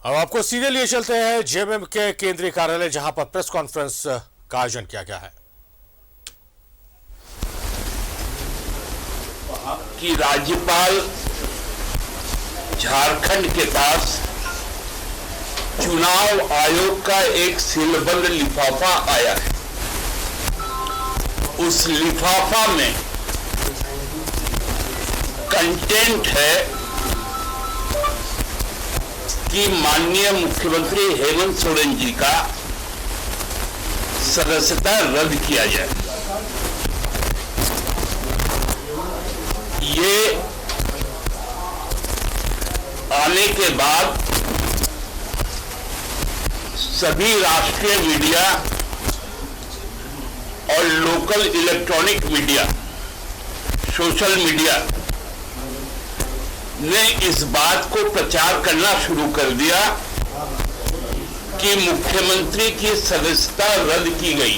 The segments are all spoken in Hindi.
अब आपको सीधे लिए चलते हैं जेएमएम के केंद्रीय कार्यालय, जहां पर प्रेस कॉन्फ्रेंस का आयोजन किया गया है। कि राज्यपाल झारखंड के पास चुनाव आयोग का एक सीलबंद लिफाफा आया है। उस लिफाफा में कंटेंट है कि माननीय मुख्यमंत्री हेमंत सोरेन जी का सदस्यता रद्द किया जाए। ये आने के बाद सभी राष्ट्रीय मीडिया और local electronic media, social media ने इस बात को प्रचार करना शुरू कर दिया कि मुख्यमंत्री की सदस्यता रद्द की गई।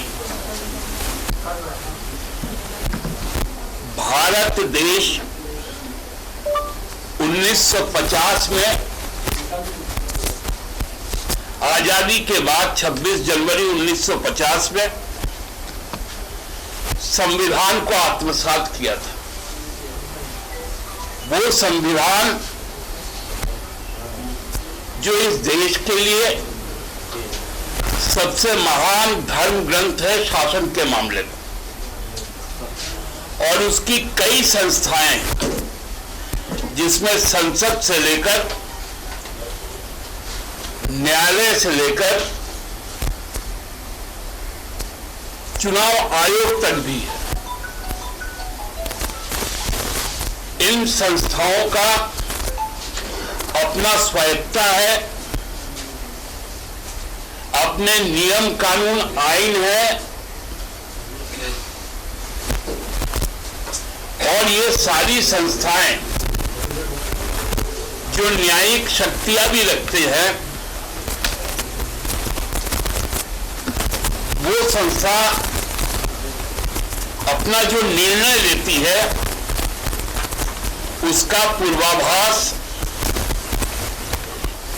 भारत देश 1950 में आजादी के बाद 26 जनवरी 1950 में संविधान को आत्मसात किया था। वो संविधान जो इस देश के लिए सबसे महान धर्म ग्रंथ है शासन के मामले में, और उसकी कई संस्थाएं जिसमें संसद से लेकर न्यायालय से लेकर चुनाव आयोग तक भी है। इन संस्थाओं का अपना स्वायत्ता है, अपने नियम कानून आइन है, और ये सारी संस्थाएं जो न्यायिक शक्तियां भी रखते हैं, वो संस्था अपना जो निर्णय लेती है उसका पूर्वाभास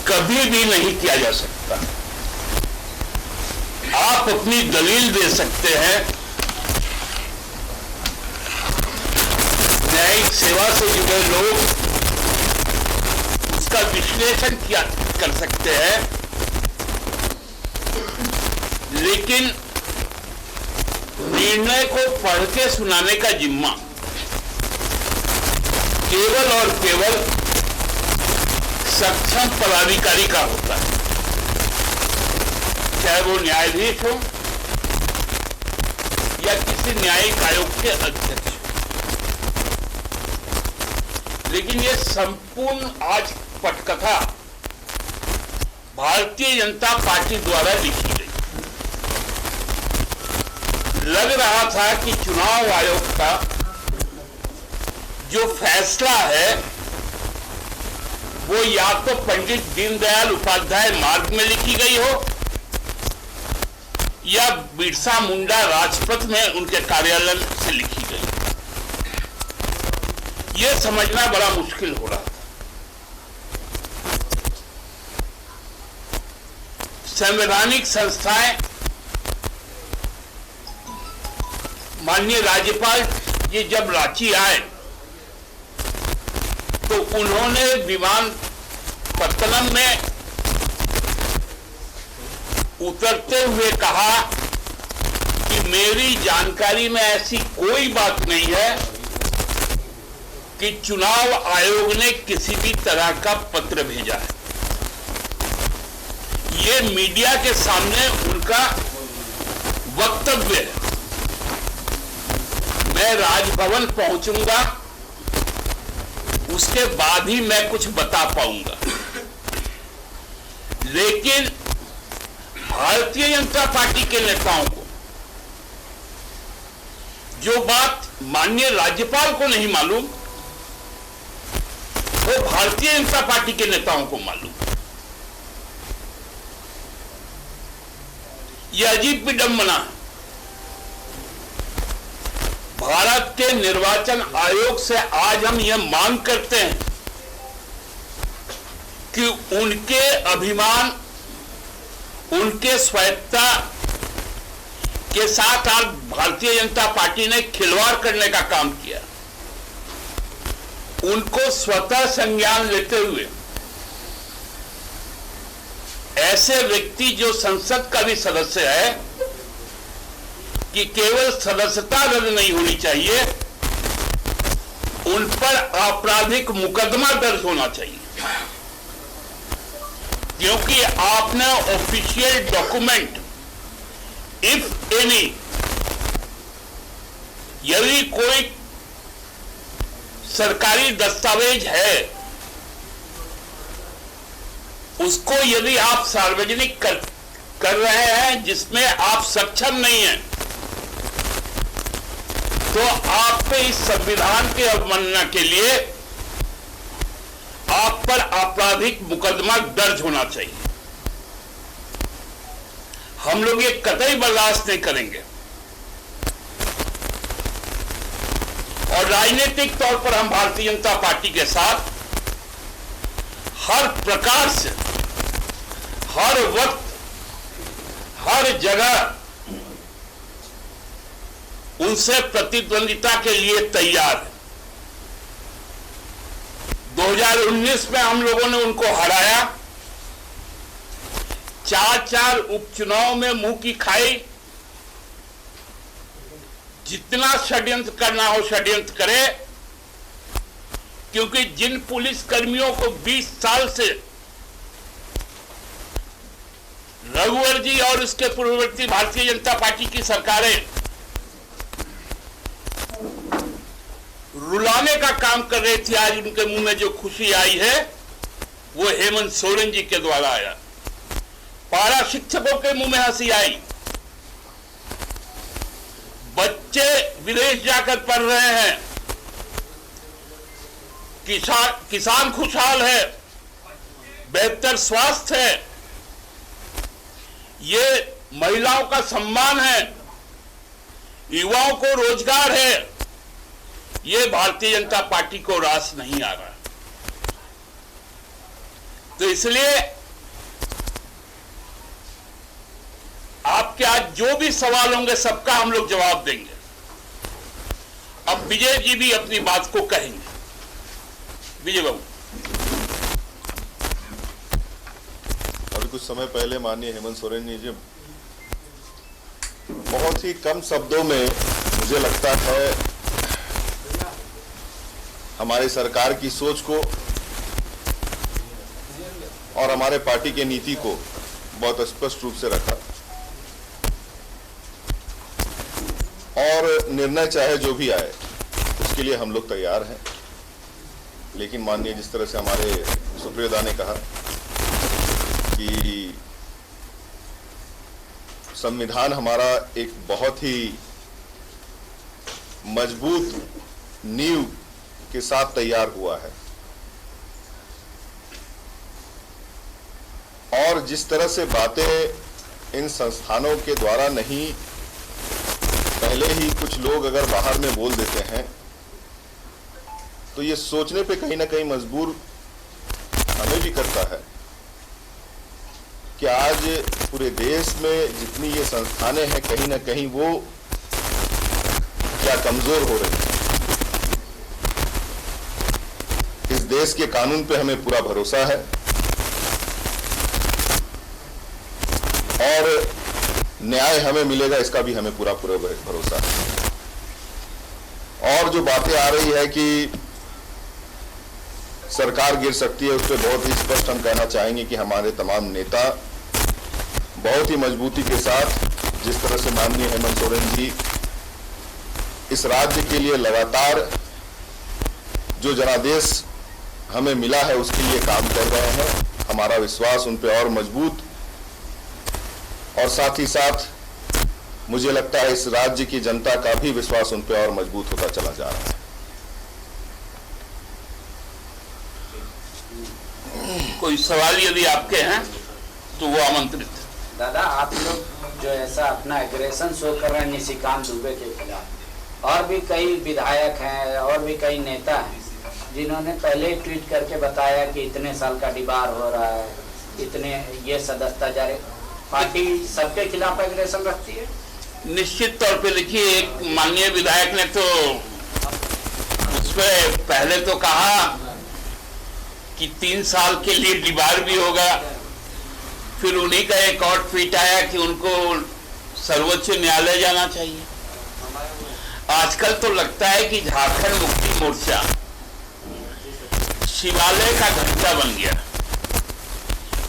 कभी भी नहीं किया जा सकता। आप अपनी दलील दे सकते हैं, न्यायिक सेवा से जुड़े लोग उसका विश्लेषण किया कर सकते हैं, लेकिन निर्णय को पढ़ के सुनाने का जिम्मा केवल और केवल सक्षम पदाधिकारी का होता है, चाहे वो न्यायाधीश हो या किसी न्यायिक आयोग के अध्यक्ष। लेकिन ये संपूर्ण आज पटकथा भारतीय जनता पार्टी द्वारा लिखी गई। लग रहा था कि चुनाव आयोग का जो फैसला है वो या तो पंडित दीनदयाल उपाध्याय मार्ग में लिखी गई हो या बिरसा मुंडा राजपथ में उनके कार्यालय से लिखी गई। यह समझना बड़ा मुश्किल हो रहा था। संवैधानिक संस्थाएं माननीय राज्यपाल जी जब रांची आए तो उन्होंने विमानपत्तनम में उतरते हुए कहा कि मेरी जानकारी में ऐसी कोई बात नहीं है कि चुनाव आयोग ने किसी भी तरह का पत्र भेजा है। ये मीडिया के सामने उनका वक्तव्य है। मैं राजभवन पहुंचूंगा, उसके बाद ही मैं कुछ बता पाऊंगा। लेकिन भारतीय जनता पार्टी के नेताओं को जो बात माननीय राज्यपाल को नहीं मालूम, वो भारतीय जनता पार्टी के नेताओं को मालूम। यह अजीब विडंबना है। भारत के निर्वाचन आयोग से आज हम यह मांग करते हैं कि उनके अभिमान, उनके स्वायत्ता के साथ आज भारतीय जनता पार्टी ने खिलवाड़ करने का काम किया। उनको स्वतः संज्ञान लेते हुए ऐसे व्यक्ति जो संसद का भी सदस्य है कि केवल सदस्यता रद्द नहीं होनी चाहिए, उन पर आपराधिक मुकदमा दर्ज होना चाहिए, क्योंकि आपने ऑफिशियल डॉक्यूमेंट, इफ एनी, यदि कोई सरकारी दस्तावेज है, उसको यदि आप सार्वजनिक कर रहे हैं जिसमें आप सक्षम नहीं हैं, तो आप पे इस संविधान के अवमानना के लिए आप पर आपराधिक मुकदमा दर्ज होना चाहिए। हम लोग ये कतई बर्दाश्त नहीं करेंगे और राजनीतिक तौर पर हम भारतीय जनता पार्टी के साथ हर प्रकार से, हर वक्त, हर जगह उनसे प्रतिद्वंदिता के लिए तैयार है। 2019 में हम लोगों ने उनको हराया, 4 उपचुनाव में मुंह की खाई। जितना षड्यंत्र करना हो षड्यंत्र करे, क्योंकि जिन पुलिस कर्मियों को 20 साल से रघुवर जी और उसके पूर्ववर्ती भारतीय जनता पार्टी की सरकारें रुलाने का काम कर रही थी, आज उनके मुंह में जो खुशी आई है वो हेमंत सोरेन जी के द्वारा आया। पारा शिक्षकों के मुंह में हंसी आई, बच्चे विदेश जाकर पढ़ रहे हैं, किसान खुशहाल है, बेहतर स्वास्थ्य है, ये महिलाओं का सम्मान है, युवाओं को रोजगार है। ये भारतीय जनता पार्टी को रास नहीं आ रहा। तो इसलिए आपके आज जो भी सवाल होंगे सबका हम लोग जवाब देंगे। अब विजय जी भी अपनी बात को कहेंगे। विजय बाबू। अभी कुछ समय पहले माननीय हेमंत सोरेन जी बहुत ही कम शब्दों में, मुझे लगता है, हमारी सरकार की सोच को और हमारे पार्टी के नीति को बहुत स्पष्ट रूप से रखा और निर्णय चाहे जो भी आए उसके लिए हम लोग तैयार हैं। लेकिन माननीय जिस तरह से हमारे सुप्रियदा ने कहा कि संविधान हमारा एक बहुत ही मजबूत नींव के साथ तैयार हुआ है और जिस तरह से बातें इन संस्थानों के द्वारा नहीं, पहले ही कुछ लोग अगर बाहर में बोल देते हैं तो ये सोचने पे कहीं ना कहीं मजबूर हमें भी करता है कि आज पूरे देश में जितनी ये संस्थानें हैं कहीं ना कहीं वो क्या कमजोर हो रही हैं। इस देश के कानून पे हमें पूरा भरोसा है और न्याय हमें मिलेगा इसका भी हमें पूरा भरोसा है। और जो बातें आ रही है कि सरकार गिर सकती है, उस पर बहुत ही स्पष्ट हम कहना चाहेंगे कि हमारे तमाम नेता बहुत ही मजबूती के साथ, जिस तरह से माननीय हेमंत सोरेन जी इस राज्य के लिए लगातार जो जनादेश हमें मिला है उसके लिए काम कर रहे हैं, हमारा विश्वास उन पे और मजबूत और साथ ही साथ मुझे लगता है इस राज्य की जनता का भी विश्वास उन पे और मजबूत होता चला जा रहा है। कोई सवाल यदि आपके हैं तो वो आमंत्रित। दादा, आप लोग जो ऐसा अपना एग्रेशन शो कर रहे हैं निशिकांत दुबे के खिलाफ, और भी कई विधायक हैं और भी कई नेता हैं, जिन्होंने पहले ही ट्वीट करके बताया कि इतने साल का डिबार हो रहा है, इतने ये सदस्यता जारी, पार्टी सबके खिलाफ एग्रेशन रखती है। निश्चित तौर पे देखिए, एक माननीय विधायक ने तो उसमें पहले तो कहा कि 3 साल के लिए डिबार भी होगा, फिर उन्हीं का एक और ट्वीट आया कि उनको सर्वोच्च न्यायालय जाना चाहिए। आजकल तो लगता है कि झारखंड मुक्ति मोर्चा शिवालय का घंटा बन गया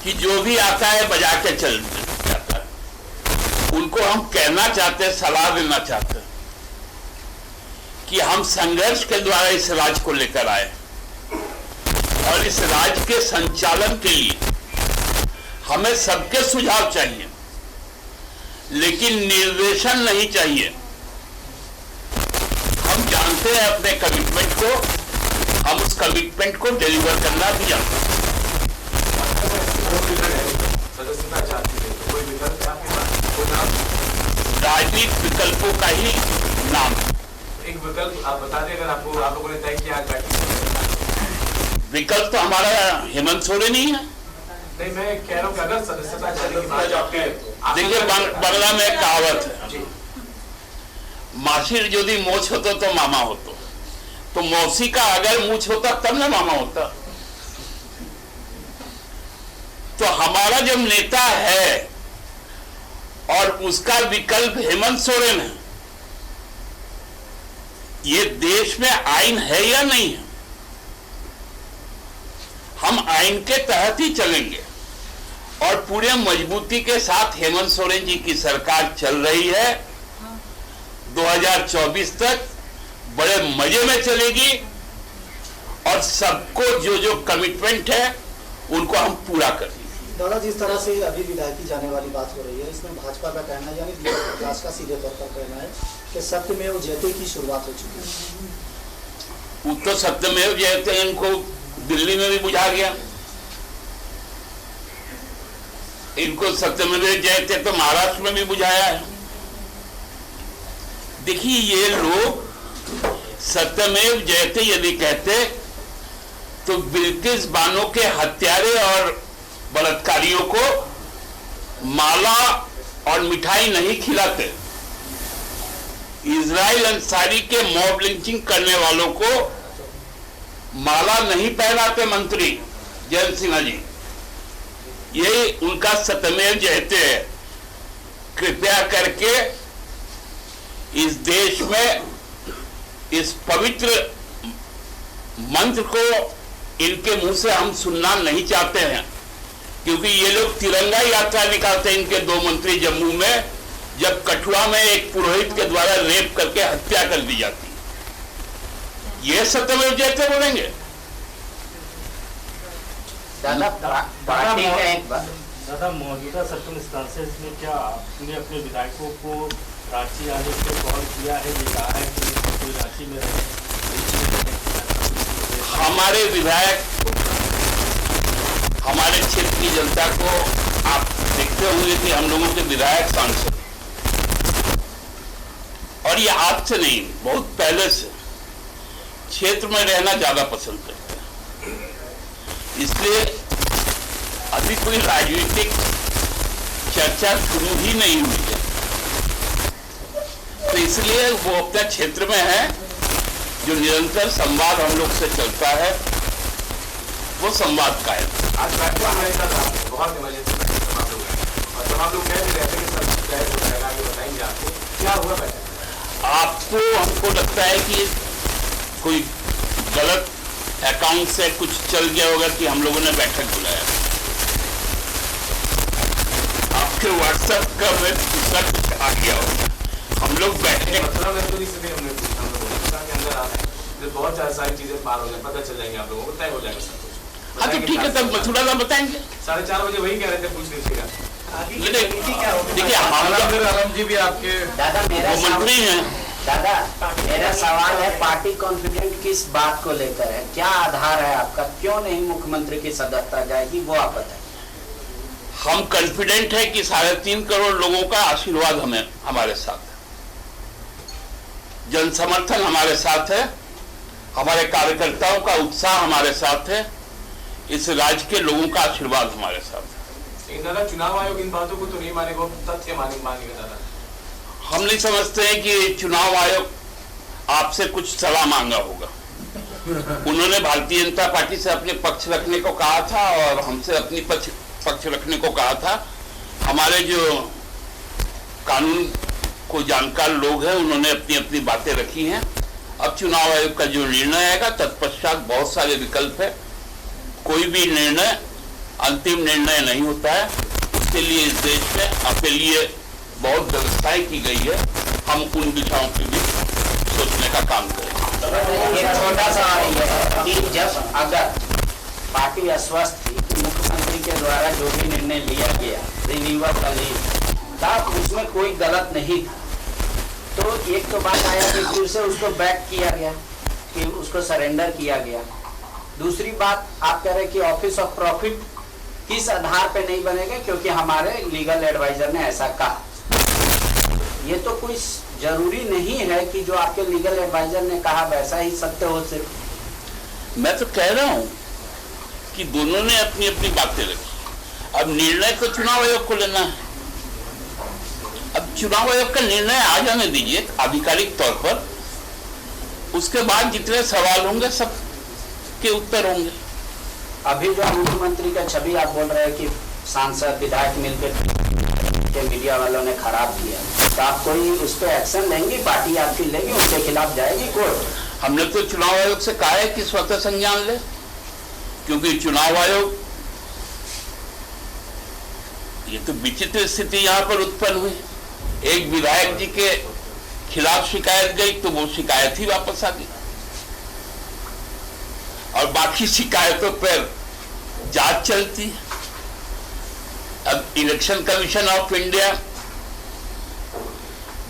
कि जो भी आता है बजा के चल जाता है। उनको हम कहना चाहते, सलाह देना चाहते कि हम संघर्ष के द्वारा इस राज्य को लेकर आए और इस राज्य के संचालन के लिए हमें सबके सुझाव चाहिए, लेकिन निर्देशन नहीं चाहिए। हम जानते हैं अपने कमिटमेंट को, हम उस कमिटमेंट को डिलीवर करना भी जानते हैं। राजनीतिक विकल्पों का ही नाम है। एक विकल्प आप बता दें, अगर आपको आप लोगों ने तय किया विकल्प तो हमारा हेमंत सोरेन ही है। नहीं, मैं कह रहा हूँ कि अगर सदस्यता जारी की बात आपके देखिए, बांग्ला में एक कहावत है, मासिर यदि मोछ होता तो मामा होता, तो मौसी का अगर मूछ होता तब ना मामा होता। तो हमारा जब नेता है और उसका विकल्प हेमंत सोरेन है, ये देश में आईन है या नहीं है? हम आईन के तहत ही चलेंगे और पूरे मजबूती के साथ हेमंत सोरेन जी की सरकार चल रही है। 2024 तक बड़े मजे में चलेगी और सबको जो जो कमिटमेंट है उनको हम पूरा करेंगे। दादा, जिस तरह से अभी विधायकी जाने वाली बात हो रही है, इसमें भाजपा का कहना है, यानी दीपक प्रकाश का सीधे तौर पर कहना है कि सत्यमेव जयते की शुरुआत हो चुकी है। वो तो सत्यमेव जयते इनको दिल्ली में भी बुझा गया, इनको सत्यमेव जयते तो महाराष्ट्र में भी बुझाया है। देखिए, ये लोग सत्यमेव जयते यदि कहते तो बिल्किस बानो के हत्यारे और बलात्कारियों को माला और मिठाई नहीं खिलाते, इजराइल अंसारी के मॉब लिंचिंग करने वालों को माला नहीं पहनाते मंत्री जयंत सिन्हा जी। ये उनका सत्यमेव जयते है। कृपया करके इस देश में इस पवित्र मंत्र को इनके मुंह से हम सुनना नहीं चाहते हैं, क्योंकि ये लोग तिरंगा यात्रा निकालते हैं। इनके 2 मंत्री जम्मू में, जब कठुआ में एक पुरोहित के द्वारा रेप करके हत्या कर दी जाती है, ये सत्यमेव जयते बोलेंगे? दादा, मौजूदा सर्कमस्टांसेस में क्या आपने अपने विधायकों को रांची आने से कॉल किया है? ये कहा है कि रांची में हमारे विधायक, हमारे क्षेत्र की जनता को आप देखते होंगे कि हम लोगों के विधायक सांसद, और ये आज से नहीं, बहुत पहले से क्षेत्र में रहना ज्यादा पसंद करते हैं। इसलिए अभी कोई राजनीतिक चर्चा शुरू ही नहीं हुई है, तो इसलिए वो अपने क्षेत्र में है। जो निरंतर संवाद हम लोग से चलता है वो संवाद का है। आज बैठक हमारे साथ बहुत इमरजेंसी तमाम लोग हैं और तमाम लोग कह भी रहे थे कि सब तय हो जाएगा, आगे बताएंगे आपको क्या हुआ बैठक। आपको हमको लगता है कि कोई गलत अकाउंट से कुछ चल गया होगा कि हम लोगों ने बैठक बुलाया। आपके व्हाट्सएप का में दूसरा कुछ आ गया होगा। हम लोग बैठे मथुरा में तो इसलिए हमने पूछा, हम लोगों ने के अंदर आ रहे हैं, बहुत सारी चीजें पार हो जाए, पता चल जाएंगे आप लोगों को, तय हो जाएगा सब कुछ। हाँ, तो ठीक है, तब मथुरा का बताएंगे। 4:30 बजे वही कह रहे थे, पूछ लीजिएगा। देखिए, हमारा जी भी आपके दादा, मेरा वो मंत्री हैं। दादा, मेरा सवाल है, पार्टी कॉन्फिडेंट किस बात को लेकर है? क्या आधार है आपका? क्यों नहीं मुख्यमंत्री की सदस्यता जाएगी, वो आप बताएं। हम कॉन्फिडेंट है कि 3.5 करोड़ लोगों का आशीर्वाद हमें हमारे साथ है, जन समर्थन हमारे साथ है हमारे कार्यकर्ताओं का उत्साह हमारे साथ है, इस राज्य के लोगों का आशीर्वाद हमारे साथ है। लेकिन दादा चुनाव आयोग इन बातों को तो नहीं मानेगा, तथ्य मानेगा दादा। हम नहीं समझते हैं कि चुनाव आयोग आपसे कुछ सलाह मांगा होगा। उन्होंने भारतीय जनता पार्टी से अपने पक्ष रखने को कहा था और हमसे अपनी पक्ष रखने को कहा था। हमारे जो कानून को जानकार लोग हैं उन्होंने अपनी अपनी बातें रखी हैं। अब चुनाव आयोग का जो निर्णय आएगा तत्पश्चात बहुत सारे विकल्प है। कोई भी निर्णय अंतिम निर्णय नहीं होता है, उसके लिए इस देश में अपने लिए बहुत व्यवस्थाएं की गई है। हम उन दिशाओं पे भी सोचने का काम करेंगे। एक छोटा सा है कि जब अगर पार्टी अस्वस्थ थी कि मुख्यमंत्री के द्वारा जो भी निर्णय लिया गया रिन्यूअल का था उसमें कोई गलत नहीं था, तो एक तो बात आया कि फिर से उसको बैक किया गया कि उसको सरेंडर किया गया। दूसरी बात आप कह रहे हैं कि ऑफिस ऑफ प्रॉफिट किस आधार पे नहीं बनेगा, क्योंकि हमारे लीगल एडवाइजर ने ऐसा कहा। ये तो कोई जरूरी नहीं है कि जो आपके लीगल एडवाइजर ने कहा वैसा ही सत्य हो। सिर्फ मैं तो कह रहा हूं कि दोनों ने अपनी अपनी बातें रखी। अब निर्णय तो चुनाव आयोग को लेना है। अब चुनाव आयोग का निर्णय आ जाने दीजिए आधिकारिक तौर पर, उसके बाद जितने सवाल होंगे सब के उत्तर होंगे। अभी जो मुख्यमंत्री का छवि आप बोल रहे हैं कि सांसद विधायक मिलकर के मीडिया वालों ने खराब किया, तो आप कोई उस पर एक्शन लेंगे? पार्टी आपकी लेगी, उसके खिलाफ जाएगी कोर्ट? हमने तो चुनाव आयोग से कहा है कि स्वतः संज्ञान ले, क्योंकि चुनाव आयोग, ये तो विचित्र स्थिति यहां पर उत्पन्न हुई। एक विधायक जी के खिलाफ शिकायत गई तो वो शिकायत ही वापस आ गई और बाकी शिकायतों पर जांच चलती है। अब इलेक्शन कमीशन ऑफ इंडिया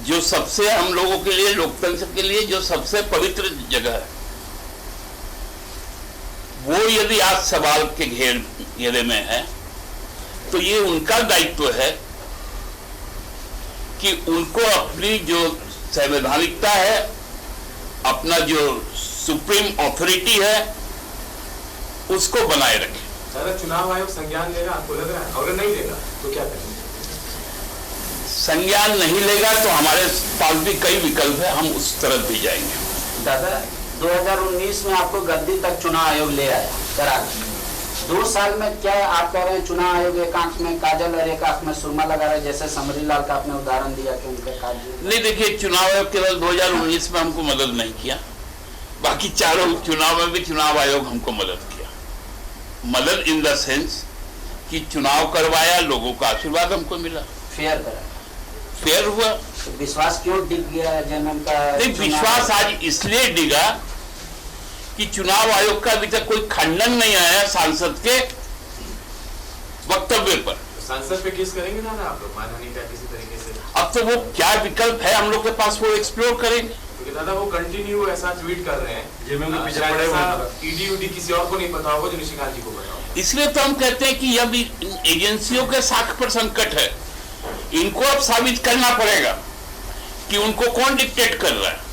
जो सबसे हम लोगों के लिए, लोकतंत्र के लिए जो सबसे पवित्र जगह है, वो यदि आज सवाल के घेरे में है तो ये उनका दायित्व है कि उनको अपनी जो संवैधानिकता है, अपना जो सुप्रीम अथॉरिटी है, उसको बनाए रखें। दादा चुनाव आयोग संज्ञान लेगा, आपको लग रहा है? अगर नहीं लेगा तो क्या करेंगे? संज्ञान नहीं लेगा तो हमारे पास भी कई विकल्प है, हम उस तरफ भी जाएंगे। दादा 2019 में आपको गद्दी तक चुनाव आयोग ले आया करा। 2 साल में क्या आप कह रहे हैं चुनाव आयोग एक आंख में काजल और एक आंख में सुरमा लगा रहे, जैसे समरी लाल का आपने उदाहरण दिया कि उनके काजल? नहीं, देखिए चुनाव आयोग केवल 2019 में हमको मदद नहीं किया, बाकी चारों चुनाव में भी चुनाव आयोग हमको मदद किया। मदद इन द सेंस कि चुनाव करवाया, लोगों का आशीर्वाद हमको मिला, फेयर करा, फेयर हुआ। तो विश्वास क्यों डिग गया जनन का? नहीं, विश्वास आज इसलिए डिगा कि चुनाव आयोग का अभी तक कोई खंडन नहीं आया सांसद के वक्तव्य पर। सांसद पे केस करेंगे दादा आप लोग मानहानि का किसी तरीके से? अब तो वो क्या विकल्प है हम लोग के पास, वो एक्सप्लोर करेंगे। क्योंकि दादा वो कंटिन्यू ऐसा ट्वीट कर रहे हैं, ईडी किसी और को नहीं पता होगा जो निशिकांत जी को पता होगा। इसलिए तो हम कहते हैं कि यह भी एजेंसियों के साख पर संकट है। इनको अब साबित करना पड़ेगा कि उनको कौन डिक्टेट कर रहा है।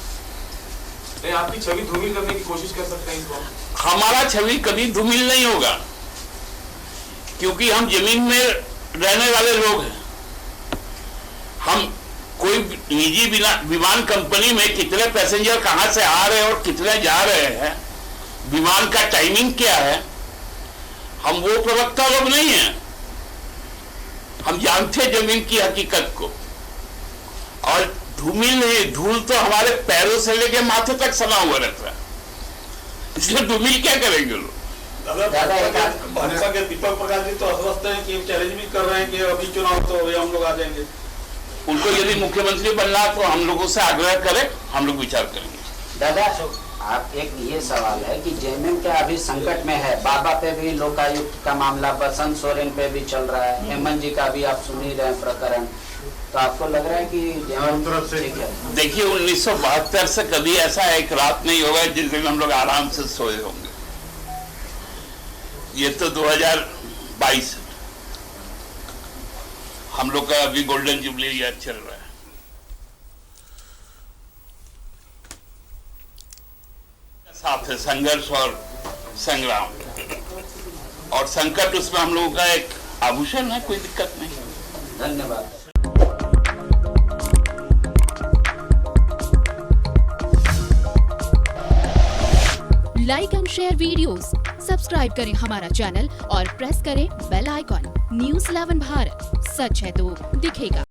नहीं, आपकी छवि धूमिल करने की कोशिश कर सकते हैं इसको। हमारा छवि कभी धूमिल नहीं होगा, क्योंकि हम जमीन में रहने वाले लोग हैं। हम कोई निजी विमान कंपनी में कितने पैसेंजर कहां से आ रहे हैं और कितने जा रहे हैं, विमान का टाइमिंग क्या है, हम वो प्रवक्ता लोग नहीं हैं। हम जानते हैं जमीन की हकीकत को। और धूमिल नहीं, धूल तो हमारे पैरों से लेके माथे तक सना हुआ रहता है, इसलिए धूमिल क्या करेंगे लोग? भाजपा के दीपक प्रकाश जी तो अस्वस्थ हैं कि चैलेंज भी कर रहे हैं कि अभी चुनाव तो हम लोग आ जाएंगे। उनको यदि मुख्यमंत्री बनना तो हम लोगों से आग्रह करें, हम लोग विचार करेंगे। दादा आप एक ये सवाल है कि जेएमएम क्या अभी संकट में है? बाबा पे भी लोकायुक्त का मामला, बसंत सोरेन पे भी चल रहा है, हेमंत जी का भी आप सुन ही रहे हैं प्रकरण, तो आपको लग रहा है कि ठीक है? देखिए 1972 से कभी ऐसा एक रात नहीं होगा जिस दिन हम लोग आराम से सोए होंगे। ये तो 2022 हम लोग का अभी गोल्डन जुबली ईयर चल रहा है। साथ बात है, संघर्ष और संग्राम, और संकट उसमें हम लोगों का एक आभूषण है, कोई दिक्कत नहीं। धन्यवाद। Like and share videos, subscribe करें हमारा चैनल और प्रेस करें बेल आइकॉन। न्यूज़ 11 भारत, सच है तो दिखेगा।